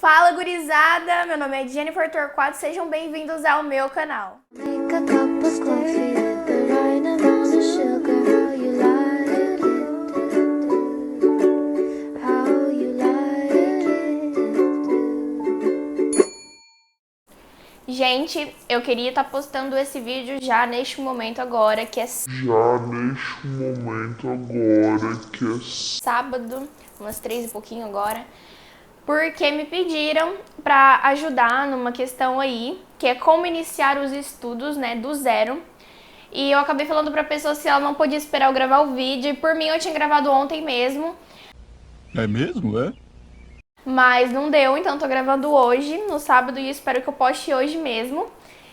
Fala, gurizada! Meu nome é Jennifer Torquato, sejam bem-vindos ao meu canal. Gente, eu queria estar postando esse vídeo já neste momento agora, que é sábado, umas 3 e pouquinho agora, porque me pediram para ajudar numa questão aí, que é como iniciar os estudos, né, do zero. E eu acabei falando pra pessoa se ela não podia esperar eu gravar o vídeo, e por mim eu tinha gravado ontem mesmo. É mesmo, é? Mas não deu, então tô gravando hoje, no sábado, e espero que eu poste hoje mesmo.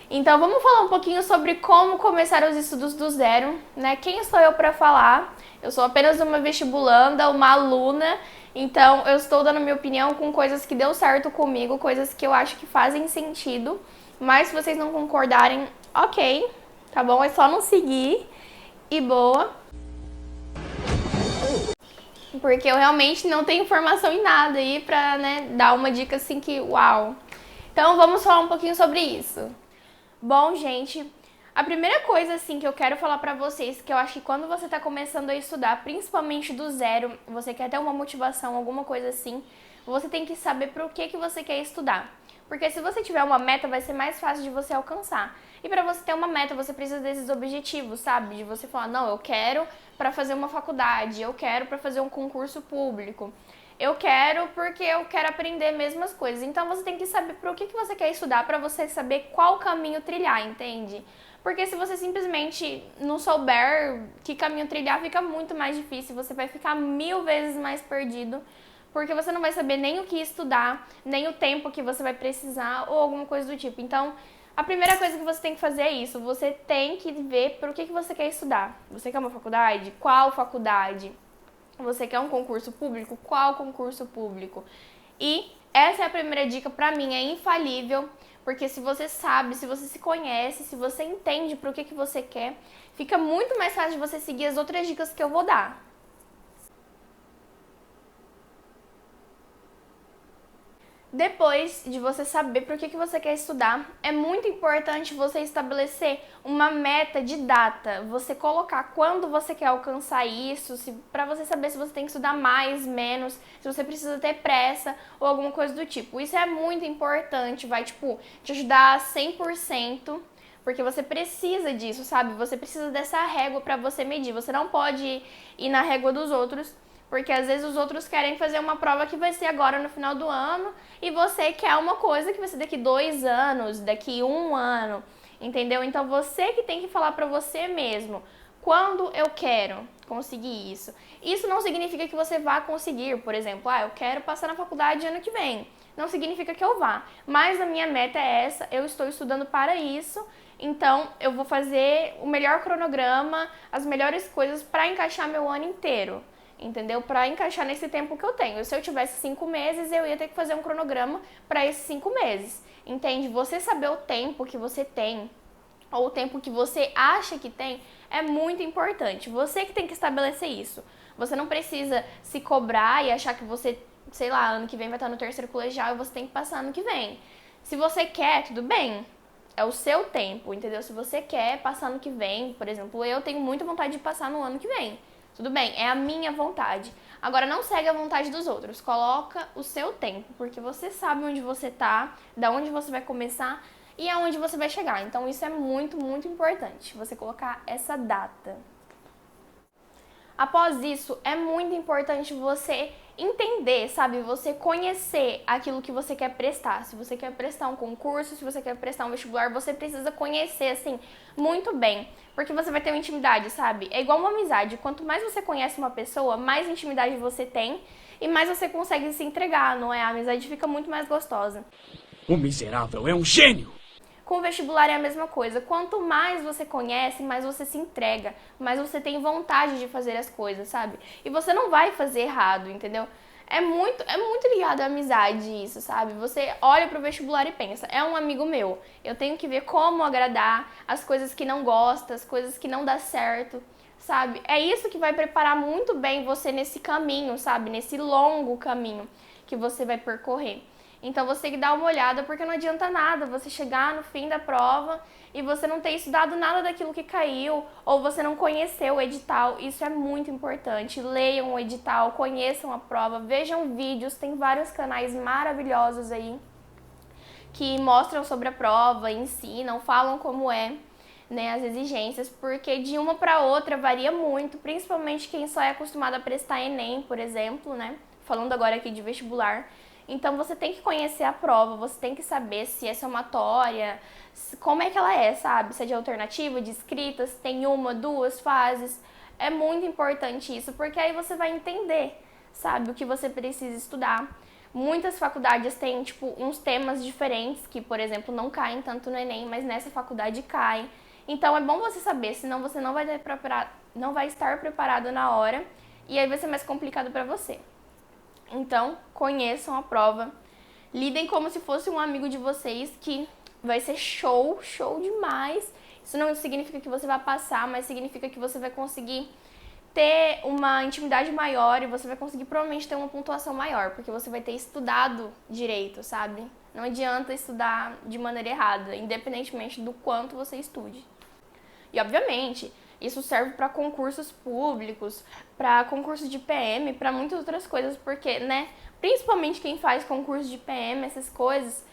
Então vamos falar um pouquinho sobre como começar os estudos do zero, né? Quem sou eu pra falar? Eu sou apenas uma vestibulanda, uma aluna, então eu estou dando minha opinião com coisas que deu certo comigo, coisas que eu acho que fazem sentido. Mas se vocês não concordarem, ok, tá bom? É só não seguir e boa. Porque eu realmente não tenho informação em nada aí pra, né, dar uma dica assim que, uau. Então vamos falar um pouquinho sobre isso. Bom, gente, a primeira coisa assim que eu quero falar pra vocês, que eu acho que quando você tá começando a estudar, principalmente do zero, você quer ter uma motivação, alguma coisa assim, você tem que saber pro que você quer estudar. Porque se você tiver uma meta, vai ser mais fácil de você alcançar. E para você ter uma meta, você precisa desses objetivos, sabe? De você falar, não, eu quero para fazer uma faculdade, eu quero para fazer um concurso público. Eu quero porque eu quero aprender mesmo as coisas. Então você tem que saber para o que você quer estudar para você saber qual caminho trilhar, entende? Porque se você simplesmente não souber que caminho trilhar, fica muito mais difícil. Você vai ficar 1000 vezes mais perdido. Porque você não vai saber nem o que estudar, nem o tempo que você vai precisar ou alguma coisa do tipo. Então, a primeira coisa que você tem que fazer é isso. Você tem que ver para o que você quer estudar. Você quer uma faculdade? Qual faculdade? Você quer um concurso público? Qual concurso público? E essa é a primeira dica pra mim, é infalível, porque se você sabe, se você se conhece, se você entende pro que você quer, fica muito mais fácil de você seguir as outras dicas que eu vou dar. Depois de você saber para o que você quer estudar, é muito importante você estabelecer uma meta de data. Você colocar quando você quer alcançar isso, para você saber se você tem que estudar mais, menos, se você precisa ter pressa ou alguma coisa do tipo. Isso é muito importante, vai te ajudar 100%. Porque você precisa disso, sabe? Você precisa dessa régua para você medir. Você não pode ir na régua dos outros, porque às vezes os outros querem fazer uma prova que vai ser agora no final do ano e você quer uma coisa que vai ser daqui 2 anos, daqui 1 ano, entendeu? Então você que tem que falar pra você mesmo, quando eu quero conseguir isso. Isso não significa que você vá conseguir, por exemplo, eu quero passar na faculdade ano que vem. Não significa que eu vá, mas a minha meta é essa, eu estou estudando para isso, então eu vou fazer o melhor cronograma, as melhores coisas para encaixar meu ano inteiro. Entendeu? Para encaixar nesse tempo que eu tenho. Se eu tivesse 5 meses, eu ia ter que fazer um cronograma para esses 5 meses. Entende? Você saber o tempo que você tem, ou o tempo que você acha que tem, é muito importante. Você que tem que estabelecer isso. Você não precisa se cobrar e achar que você, sei lá, ano que vem vai estar no 3º colegial e você tem que passar ano que vem. Se você quer, tudo bem. É o seu tempo, entendeu? Se você quer passar ano que vem, por exemplo, eu tenho muita vontade de passar no ano que vem. Tudo bem, é a minha vontade. Agora não segue a vontade dos outros, coloca o seu tempo, porque você sabe onde você tá, da onde você vai começar e aonde você vai chegar. Então isso é muito, muito importante, você colocar essa data. Após isso, é muito importante você entender, sabe? Você conhecer aquilo que você quer prestar. Se você quer prestar um concurso, se você quer prestar um vestibular, você precisa conhecer, assim, muito bem. Porque você vai ter uma intimidade, sabe? É igual uma amizade. Quanto mais você conhece uma pessoa, mais intimidade você tem e mais você consegue se entregar, não é? A amizade fica muito mais gostosa. O miserável é um gênio! Com o vestibular é a mesma coisa. Quanto mais você conhece, mais você se entrega, mais você tem vontade de fazer as coisas, sabe? E você não vai fazer errado, entendeu? É muito ligado à amizade isso, sabe? Você olha pro vestibular e pensa, é um amigo meu. Eu tenho que ver como agradar, as coisas que não gosta, as coisas que não dá certo, sabe? É isso que vai preparar muito bem você nesse caminho, sabe? Nesse longo caminho que você vai percorrer. Então você tem que dar uma olhada, porque não adianta nada você chegar no fim da prova e você não ter estudado nada daquilo que caiu, ou você não conheceu o edital. Isso é muito importante. Leiam o edital, conheçam a prova, vejam vídeos, tem vários canais maravilhosos aí que mostram sobre a prova, ensinam, falam como é, né, as exigências, porque de uma para outra varia muito, principalmente quem só é acostumado a prestar Enem, por exemplo, né? Falando agora aqui de vestibular. Então você tem que conhecer a prova, você tem que saber se é somatória, como é que ela é, sabe? Se é de alternativa, de escrita, se tem uma, duas fases. É muito importante isso, porque aí você vai entender, sabe, o que você precisa estudar. Muitas faculdades têm, tipo, uns temas diferentes que, por exemplo, não caem tanto no Enem, mas nessa faculdade caem. Então é bom você saber, senão você não vai estar preparado na hora e aí vai ser mais complicado para você. Então, conheçam a prova, lidem como se fosse um amigo de vocês, que vai ser show demais. Isso não significa que você vai passar, mas significa que você vai conseguir ter uma intimidade maior e você vai conseguir provavelmente ter uma pontuação maior, porque você vai ter estudado direito, sabe? Não adianta estudar de maneira errada, independentemente do quanto você estude. E, obviamente, isso serve para concursos públicos, para concurso de PM, para muitas outras coisas, porque, né, principalmente quem faz concurso de PM, essas coisas,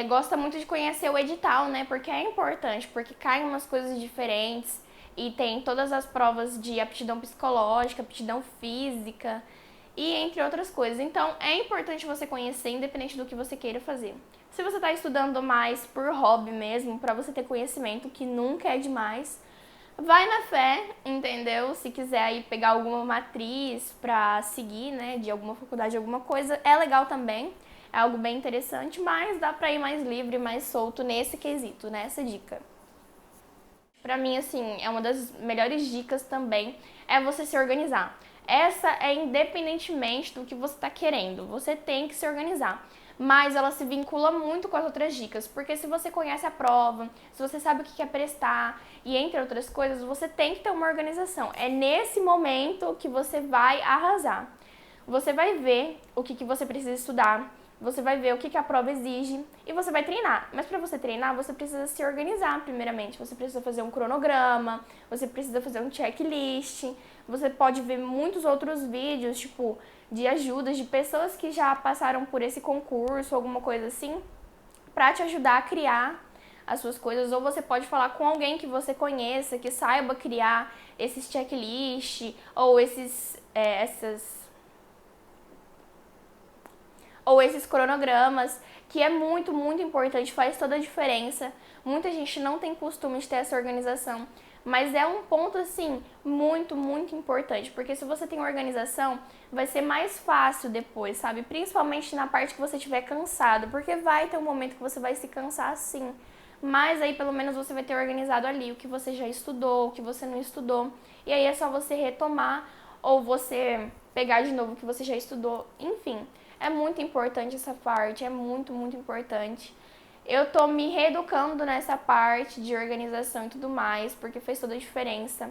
gosta muito de conhecer o edital, né, porque é importante, porque caem umas coisas diferentes e tem todas as provas de aptidão psicológica, aptidão física e entre outras coisas. Então, é importante você conhecer, independente do que você queira fazer. Se você está estudando mais por hobby mesmo, para você ter conhecimento, que nunca é demais, vai na fé, entendeu? Se quiser aí pegar alguma matriz para seguir, né, de alguma faculdade, alguma coisa, é legal também. É algo bem interessante, mas dá para ir mais livre, mais solto nesse quesito, nessa dica. Pra mim, assim, é uma das melhores dicas também, é você se organizar. Essa é independentemente do que você tá querendo, você tem que se organizar. Mas ela se vincula muito com as outras dicas, porque se você conhece a prova, se você sabe o que quer prestar e entre outras coisas, você tem que ter uma organização. É nesse momento que você vai arrasar. Você vai ver o que você precisa estudar, você vai ver o que a prova exige e você vai treinar. Mas para você treinar, você precisa se organizar primeiramente. Você precisa fazer um cronograma, você precisa fazer um checklist. Você pode ver muitos outros vídeos, tipo, de ajudas de pessoas que já passaram por esse concurso, alguma coisa assim, para te ajudar a criar as suas coisas. Ou você pode falar com alguém que você conheça, que saiba criar esses checklists ou esses cronogramas, que é muito, muito importante, faz toda a diferença. Muita gente não tem costume de ter essa organização, mas é um ponto, assim, muito, muito importante, porque se você tem organização, vai ser mais fácil depois, sabe? Principalmente na parte que você estiver cansado, porque vai ter um momento que você vai se cansar, sim, mas aí pelo menos você vai ter organizado ali o que você já estudou, o que você não estudou, e aí é só você retomar ou você pegar de novo o que você já estudou, enfim. É muito importante essa parte, é muito, muito importante. Eu tô me reeducando nessa parte de organização e tudo mais, porque fez toda a diferença.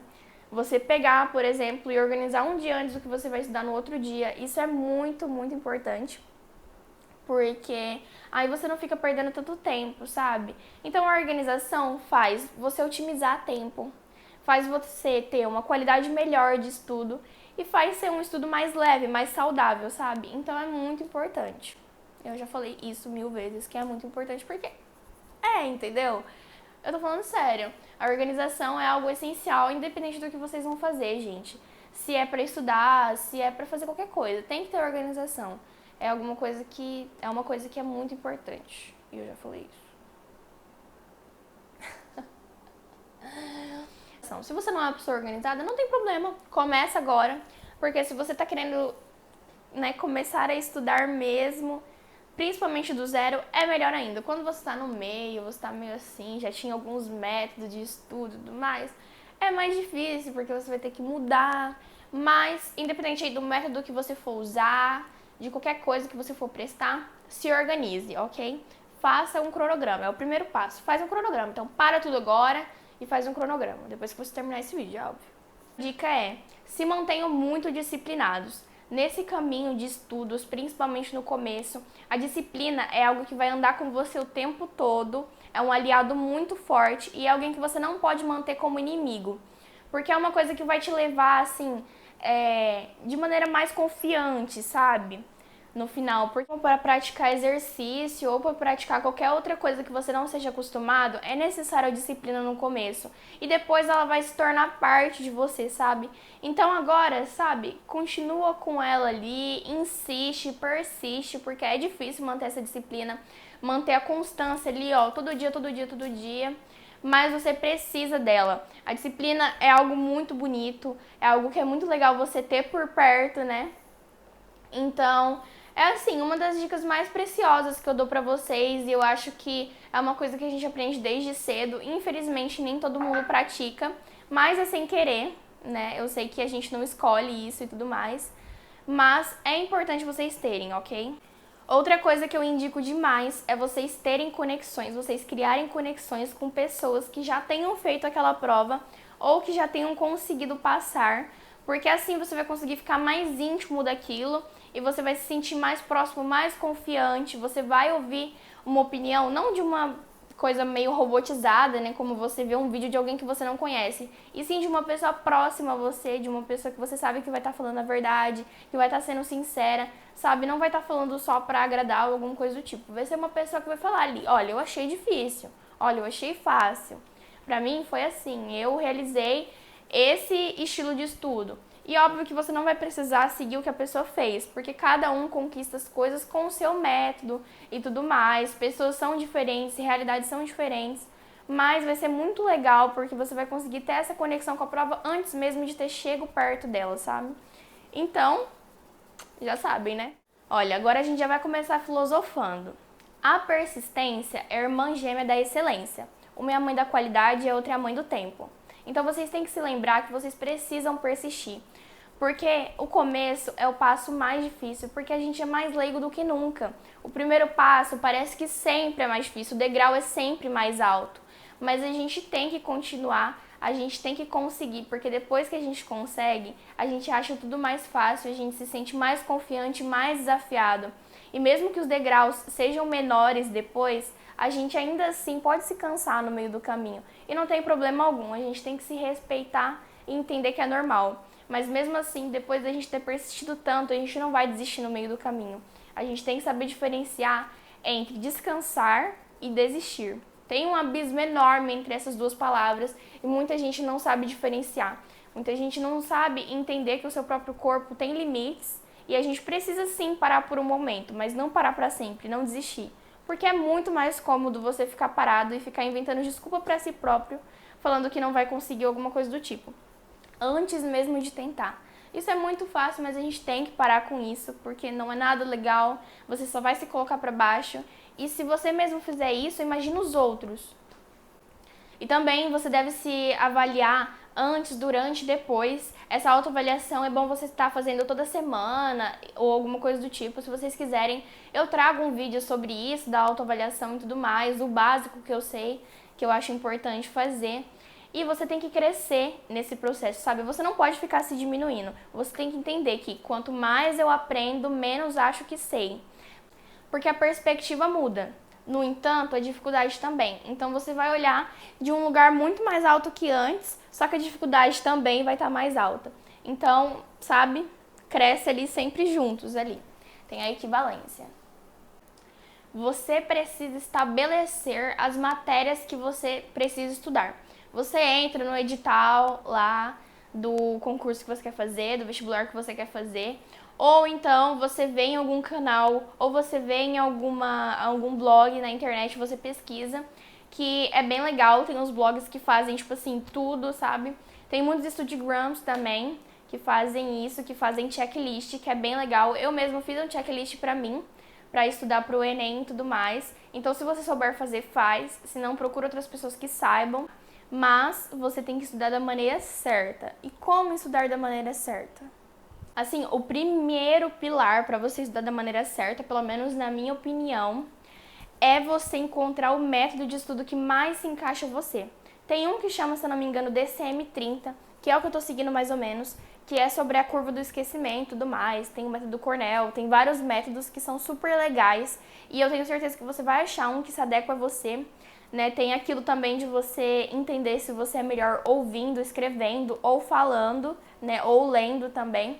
Você pegar, por exemplo, e organizar um dia antes do que você vai estudar no outro dia, isso é muito, muito importante. Porque aí você não fica perdendo tanto tempo, sabe? Então a organização faz você otimizar tempo, faz você ter uma qualidade melhor de estudo e faz ser um estudo mais leve, mais saudável, sabe? Então é muito importante. Eu já falei isso 1000 vezes, que é muito importante, porque entendeu? Eu tô falando sério. A organização é algo essencial, independente do que vocês vão fazer, gente. Se é pra estudar, se é pra fazer qualquer coisa, tem que ter organização. É uma coisa que é muito importante. E eu já falei isso. Se você não é uma pessoa organizada, não tem problema. Começa agora, porque se você tá querendo, né, começar a estudar mesmo, principalmente do zero, é melhor ainda. Quando você está no meio, você está meio assim, já tinha alguns métodos de estudo e tudo mais, é mais difícil, porque você vai ter que mudar. Mas, independente do método que você for usar, de qualquer coisa que você for prestar, se organize, ok? Faça um cronograma, é o primeiro passo. Faz um cronograma. Então, para tudo agora e faz um cronograma, depois que você terminar esse vídeo, é óbvio. A dica é, se mantenham muito disciplinados. Nesse caminho de estudos, principalmente no começo, a disciplina é algo que vai andar com você o tempo todo, é um aliado muito forte e é alguém que você não pode manter como inimigo, porque é uma coisa que vai te levar, assim, de maneira mais confiante, sabe? No final, porque para praticar exercício ou para praticar qualquer outra coisa que você não seja acostumado, é necessário a disciplina no começo. E depois ela vai se tornar parte de você, sabe? Então agora, sabe, continua com ela ali, insiste, persiste, porque é difícil manter essa disciplina, manter a constância ali, ó, todo dia, todo dia, todo dia. Mas você precisa dela. A disciplina é algo muito bonito, é algo que é muito legal você ter por perto, né? Então, é assim, uma das dicas mais preciosas que eu dou pra vocês, e eu acho que é uma coisa que a gente aprende desde cedo. Infelizmente, nem todo mundo pratica, mas é sem querer, né? Eu sei que a gente não escolhe isso e tudo mais, mas é importante vocês terem, ok? Outra coisa que eu indico demais é vocês terem conexões, vocês criarem conexões com pessoas que já tenham feito aquela prova ou que já tenham conseguido passar, porque assim você vai conseguir ficar mais íntimo daquilo e você vai se sentir mais próximo, mais confiante, você vai ouvir uma opinião, não de uma coisa meio robotizada, né, como você vê um vídeo de alguém que você não conhece, e sim de uma pessoa próxima a você, de uma pessoa que você sabe que vai estar falando a verdade, que vai estar sendo sincera, sabe, não vai estar falando só pra agradar ou alguma coisa do tipo, vai ser uma pessoa que vai falar ali, olha, eu achei difícil, olha, eu achei fácil, pra mim foi assim, eu realizei esse estilo de estudo. E óbvio que você não vai precisar seguir o que a pessoa fez, porque cada um conquista as coisas com o seu método e tudo mais. Pessoas são diferentes, realidades são diferentes, mas vai ser muito legal porque você vai conseguir ter essa conexão com a prova antes mesmo de ter chego perto dela, sabe? Então, já sabem, né? Olha, agora a gente já vai começar filosofando. A persistência é a irmã gêmea da excelência. Uma é a mãe da qualidade e a outra é a mãe do tempo. Então vocês têm que se lembrar que vocês precisam persistir. Porque o começo é o passo mais difícil, porque a gente é mais leigo do que nunca. O primeiro passo parece que sempre é mais difícil, o degrau é sempre mais alto. Mas a gente tem que continuar, a gente tem que conseguir, porque depois que a gente consegue, a gente acha tudo mais fácil, a gente se sente mais confiante, mais desafiado. E mesmo que os degraus sejam menores depois, a gente ainda assim pode se cansar no meio do caminho. E não tem problema algum, a gente tem que se respeitar e entender que é normal. Mas mesmo assim, depois da gente ter persistido tanto, a gente não vai desistir no meio do caminho. A gente tem que saber diferenciar entre descansar e desistir. Tem um abismo enorme entre essas duas palavras e muita gente não sabe diferenciar. Muita gente não sabe entender que o seu próprio corpo tem limites e a gente precisa sim parar por um momento, mas não parar para sempre, não desistir. Porque é muito mais cômodo você ficar parado e ficar inventando desculpa para si próprio, falando que não vai conseguir alguma coisa do tipo, antes mesmo de tentar. Isso é muito fácil, mas a gente tem que parar com isso, porque não é nada legal, você só vai se colocar para baixo. E se você mesmo fizer isso, imagina os outros. E também você deve se avaliar antes, durante e depois. Essa autoavaliação é bom você estar fazendo toda semana ou alguma coisa do tipo. Se vocês quiserem, eu trago um vídeo sobre isso, da autoavaliação e tudo mais, o básico que eu sei, que eu acho importante fazer. E você tem que crescer nesse processo, sabe? Você não pode ficar se diminuindo. Você tem que entender que quanto mais eu aprendo, menos acho que sei. Porque a perspectiva muda. No entanto, a dificuldade também. Então você vai olhar de um lugar muito mais alto que antes, só que a dificuldade também vai estar mais alta. Então, sabe? Cresce ali sempre juntos ali. Tem a equivalência. Você precisa estabelecer as matérias que você precisa estudar. Você entra no edital lá do concurso que você quer fazer, do vestibular que você quer fazer, ou então você vê em algum canal, ou você vê em algum blog na internet, você pesquisa, que é bem legal, tem uns blogs que fazem, tipo assim, tudo, sabe? Tem muitos Studigrams também que fazem isso, que fazem checklist, que é bem legal. Eu mesma fiz um checklist pra mim, pra estudar pro Enem e tudo mais. Então, se você souber fazer, faz. Se não, procura outras pessoas que saibam. Mas você tem que estudar da maneira certa. E como estudar da maneira certa? Assim, o primeiro pilar para você estudar da maneira certa, pelo menos na minha opinião, é você encontrar o método de estudo que mais se encaixa a você. Tem um que chama, se eu não me engano, DCM-30, que é o que eu tô seguindo mais ou menos, que é sobre a curva do esquecimento e tudo mais. Tem o método Cornell, tem vários métodos que são super legais e eu tenho certeza que você vai achar um que se adequa a você, né? Tem aquilo também de você entender se você é melhor ouvindo, escrevendo ou falando, né? Ou lendo também.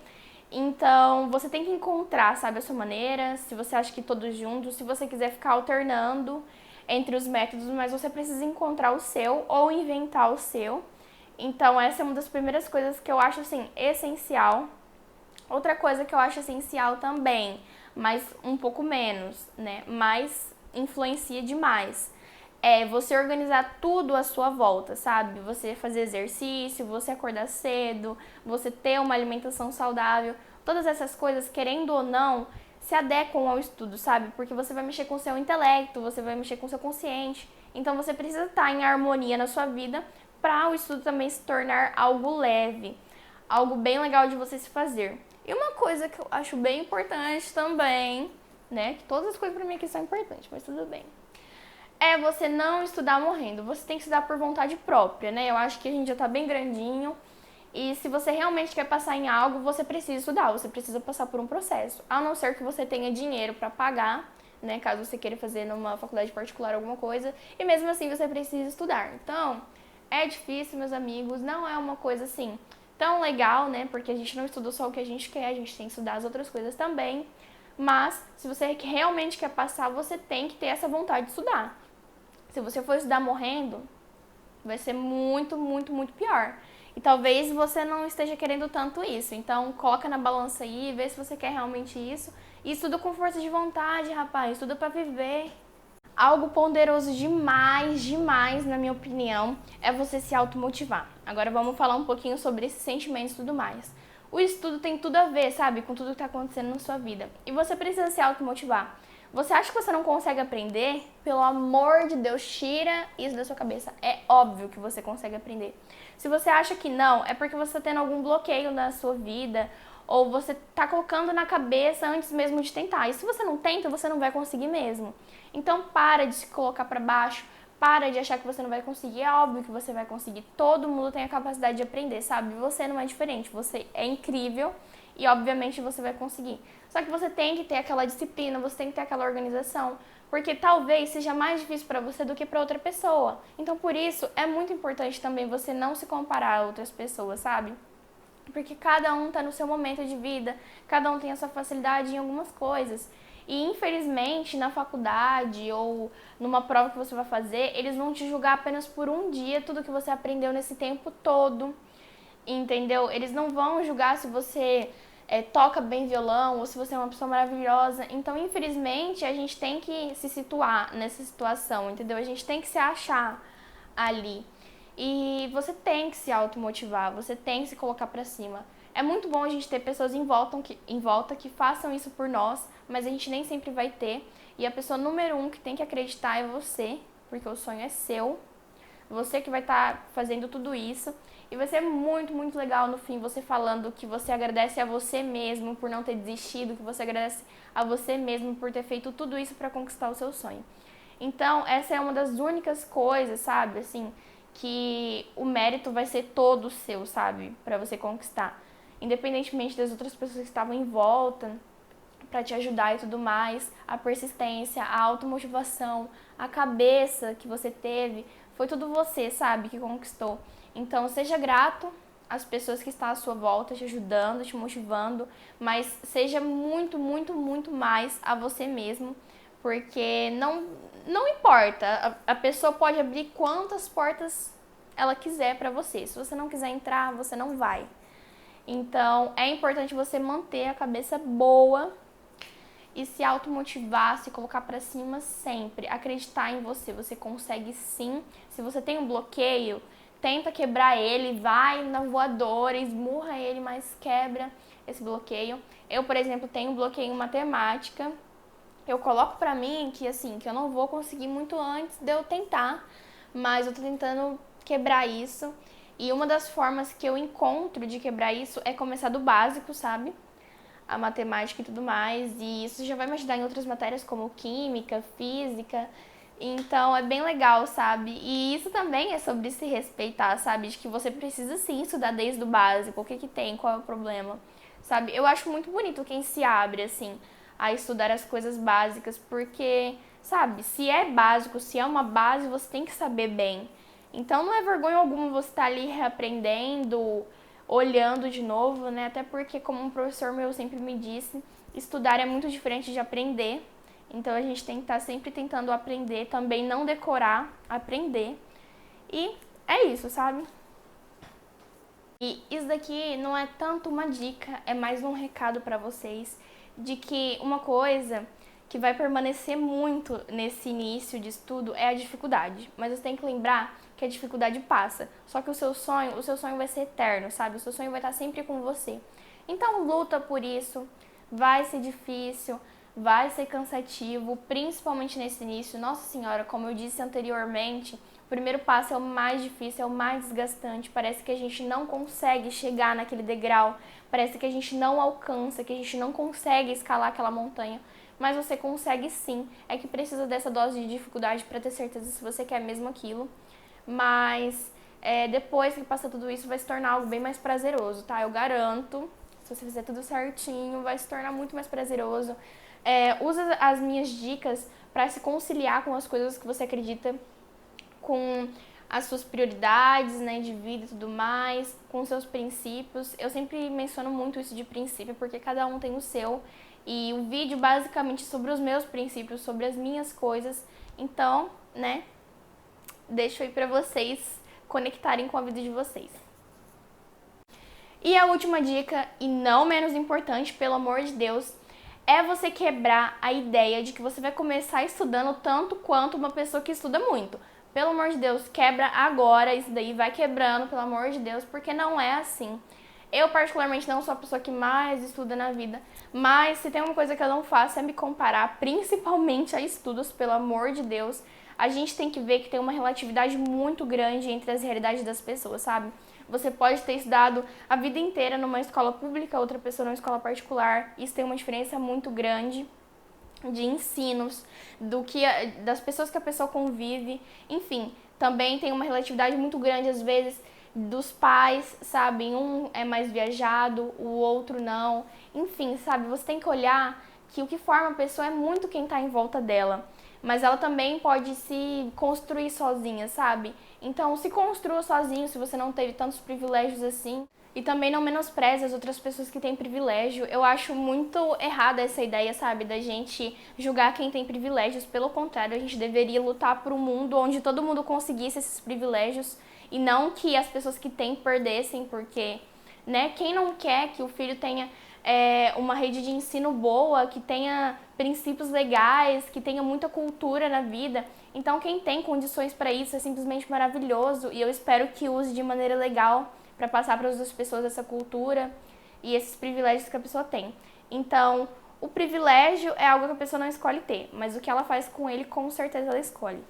Então, você tem que encontrar, sabe, a sua maneira, se você acha que todos juntos, se você quiser ficar alternando entre os métodos, mas você precisa encontrar o seu ou inventar o seu. Então, essa é uma das primeiras coisas que eu acho, assim, essencial. Outra coisa que eu acho essencial também, mas um pouco menos, né, mas influencia demais, é você organizar tudo à sua volta, sabe? Você fazer exercício, você acordar cedo, você ter uma alimentação saudável. Todas essas coisas, querendo ou não, se adequam ao estudo, sabe? Porque você vai mexer com o seu intelecto, você vai mexer com o seu consciente. Então você precisa estar em harmonia na sua vida para o estudo também se tornar algo leve, algo bem legal de você se fazer. E uma coisa que eu acho bem importante também, né? Que todas as coisas para mim aqui são importantes, mas tudo bem. É você não estudar morrendo. Você tem que estudar por vontade própria, né? Eu acho que a gente já tá bem grandinho. E se você realmente quer passar em algo, você precisa estudar, você precisa passar por um processo. A não ser que você tenha dinheiro para pagar, né? Caso você queira fazer numa faculdade particular alguma coisa. E mesmo assim você precisa estudar. Então, é difícil, meus amigos. Não é uma coisa assim tão legal, né? Porque a gente não estuda só o que a gente quer, a gente tem que estudar as outras coisas também. Mas, se você realmente quer passar, você tem que ter essa vontade de estudar. Se você for estudar morrendo, vai ser muito, muito, muito pior. E talvez você não esteja querendo tanto isso. Então, coloca na balança aí, vê se você quer realmente isso. E estuda com força de vontade, rapaz. Estuda pra viver. Algo poderoso demais, demais, na minha opinião, é você se automotivar. Agora vamos falar um pouquinho sobre esses sentimentos e tudo mais. O estudo tem tudo a ver, sabe, com tudo que está acontecendo na sua vida. E você precisa se automotivar. Você acha que você não consegue aprender? Pelo amor de Deus, tira isso da sua cabeça. É óbvio que você consegue aprender. Se você acha que não, é porque você está tendo algum bloqueio na sua vida ou você está colocando na cabeça antes mesmo de tentar. E se você não tenta, você não vai conseguir mesmo. Então para de se colocar para baixo, para de achar que você não vai conseguir. É óbvio que você vai conseguir. Todo mundo tem a capacidade de aprender, sabe? Você não é diferente, você é incrível e obviamente você vai conseguir. Só que você tem que ter aquela disciplina, você tem que ter aquela organização, porque talvez seja mais difícil para você do que para outra pessoa. Então por isso é muito importante também você não se comparar a outras pessoas, sabe? Porque cada um tá no seu momento de vida, cada um tem a sua facilidade em algumas coisas. E infelizmente na faculdade ou numa prova que você vai fazer, eles vão te julgar apenas por um dia tudo que você aprendeu nesse tempo todo, entendeu? Eles não vão julgar se você toca bem violão ou se você é uma pessoa maravilhosa. Então, infelizmente, a gente tem que se situar nessa situação, entendeu? A gente tem que se achar ali. E você tem que se automotivar, você tem que se colocar pra cima. É muito bom a gente ter pessoas em volta que façam isso por nós, mas a gente nem sempre vai ter. E a pessoa número 1 que tem que acreditar é você, porque o sonho é seu. Você que vai estar fazendo tudo isso. E vai ser muito, muito legal no fim você falando que você agradece a você mesmo por não ter desistido, que você agradece a você mesmo por ter feito tudo isso para conquistar o seu sonho. Então, essa é uma das únicas coisas, sabe, assim, que o mérito vai ser todo seu, sabe, para você conquistar. Independentemente das outras pessoas que estavam em volta para te ajudar e tudo mais, a persistência, a automotivação, a cabeça que você teve, foi tudo você, sabe, que conquistou. Então, seja grato às pessoas que estão à sua volta, te ajudando, te motivando, mas seja muito, muito, muito mais a você mesmo, porque não importa, a pessoa pode abrir quantas portas ela quiser para você. Se você não quiser entrar, você não vai. Então, é importante você manter a cabeça boa e se automotivar, se colocar pra cima sempre. Acreditar em você, você consegue sim. Se você tem um bloqueio, tenta quebrar ele, vai na voadora, esmurra ele, mas quebra esse bloqueio. Eu, por exemplo, tenho um bloqueio em matemática. Eu coloco pra mim que assim, que eu não vou conseguir muito antes de eu tentar, mas eu tô tentando quebrar isso. E uma das formas que eu encontro de quebrar isso é começar do básico, sabe? A matemática e tudo mais. E isso já vai me ajudar em outras matérias como química, física. Então é bem legal, sabe? E isso também é sobre se respeitar, sabe? De que você precisa sim estudar desde o básico, o que que tem, qual é o problema, sabe? Eu acho muito bonito quem se abre, assim, a estudar as coisas básicas, porque, sabe, se é básico, se é uma base, você tem que saber bem. Então não é vergonha alguma você estar ali reaprendendo, olhando de novo, né? Até porque, como um professor meu sempre me disse, estudar é muito diferente de aprender. Então a gente tem que estar sempre tentando aprender, também não decorar, aprender. E é isso, sabe? E isso daqui não é tanto uma dica, é mais um recado para vocês de que uma coisa que vai permanecer muito nesse início de estudo é a dificuldade. Mas você tem que lembrar que a dificuldade passa. Só que o seu sonho vai ser eterno, sabe? O seu sonho vai estar sempre com você. Então luta por isso. Vai ser difícil, vai ser cansativo, principalmente nesse início. Nossa Senhora, como eu disse anteriormente, o primeiro passo é o mais difícil, é o mais desgastante. Parece que a gente não consegue chegar naquele degrau, parece que a gente não alcança, que a gente não consegue escalar aquela montanha. Mas você consegue sim, é que precisa dessa dose de dificuldade para ter certeza se você quer mesmo aquilo. Mas depois que passar tudo isso vai se tornar algo bem mais prazeroso, tá? Eu garanto, se você fizer tudo certinho, vai se tornar muito mais prazeroso. Usa as minhas dicas para se conciliar com as coisas que você acredita, com as suas prioridades, né, de vida e tudo mais, com seus princípios. Eu sempre menciono muito isso de princípio, porque cada um tem o seu. E o vídeo basicamente é sobre os meus princípios, sobre as minhas coisas. Então, né, deixo aí pra vocês conectarem com a vida de vocês. E a última dica, e não menos importante, pelo amor de Deus, é você quebrar a ideia de que você vai começar estudando tanto quanto uma pessoa que estuda muito. Pelo amor de Deus, quebra agora isso daí, vai quebrando, pelo amor de Deus, porque não é assim. Eu, particularmente, não sou a pessoa que mais estuda na vida, mas se tem uma coisa que eu não faço é me comparar, principalmente a estudos, pelo amor de Deus. A gente tem que ver que tem uma relatividade muito grande entre as realidades das pessoas, sabe? Você pode ter estudado a vida inteira numa escola pública, outra pessoa numa escola particular. Isso tem uma diferença muito grande de ensinos, das pessoas que a pessoa convive. Enfim, também tem uma relatividade muito grande, às vezes, dos pais, sabe? Um é mais viajado, o outro não. Enfim, sabe? Você tem que olhar que o que forma a pessoa é muito quem está em volta dela. Mas ela também pode se construir sozinha, sabe? Então, se construa sozinho se você não teve tantos privilégios assim. E também não menospreze as outras pessoas que têm privilégio. Eu acho muito errada essa ideia, sabe? Da gente julgar quem tem privilégios. Pelo contrário, a gente deveria lutar por um mundo onde todo mundo conseguisse esses privilégios. E não que as pessoas que têm perdessem, porque, né? Quem não quer que o filho tenha uma rede de ensino boa, que tenha princípios legais, que tenha muita cultura na vida. Então, quem tem condições para isso é simplesmente maravilhoso e eu espero que use de maneira legal para passar para as outras pessoas essa cultura e esses privilégios que a pessoa tem. Então, o privilégio é algo que a pessoa não escolhe ter, mas o que ela faz com ele, com certeza ela escolhe.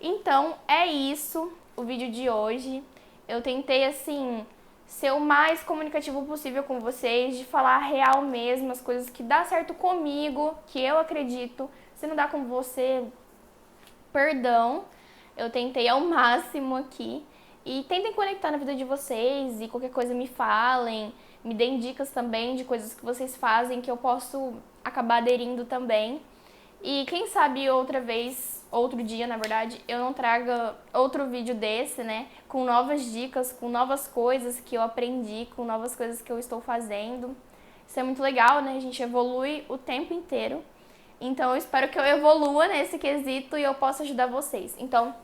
Então, é isso o vídeo de hoje. Eu tentei, assim, ser o mais comunicativo possível com vocês, de falar real mesmo, as coisas que dá certo comigo, que eu acredito. Se não dá com você, perdão. Eu tentei ao máximo aqui. E tentem conectar na vida de vocês e qualquer coisa me falem, me deem dicas também de coisas que vocês fazem que eu posso acabar aderindo também. E quem sabe outro dia, na verdade, eu não traga outro vídeo desse, né? Com novas dicas, com novas coisas que eu aprendi, com novas coisas que eu estou fazendo. Isso é muito legal, né? A gente evolui o tempo inteiro. Então eu espero que eu evolua nesse quesito e eu possa ajudar vocês. Então,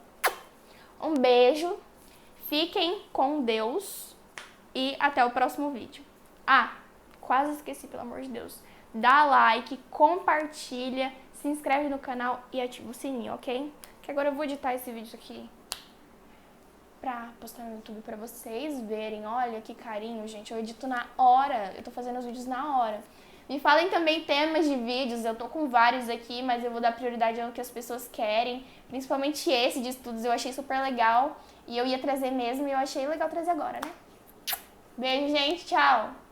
um beijo, fiquem com Deus e até o próximo vídeo. Ah, quase esqueci, pelo amor de Deus. Dá like, compartilha, se inscreve no canal e ativa o sininho, ok? Que agora eu vou editar esse vídeo aqui pra postar no YouTube pra vocês verem. Olha que carinho, gente. Eu edito na hora. Eu tô fazendo os vídeos na hora. Me falem também temas de vídeos. Eu tô com vários aqui, mas eu vou dar prioridade ao que as pessoas querem. Principalmente esse de estudos. Eu achei super legal. E eu ia trazer mesmo e eu achei legal trazer agora, né? Beijo, gente. Tchau!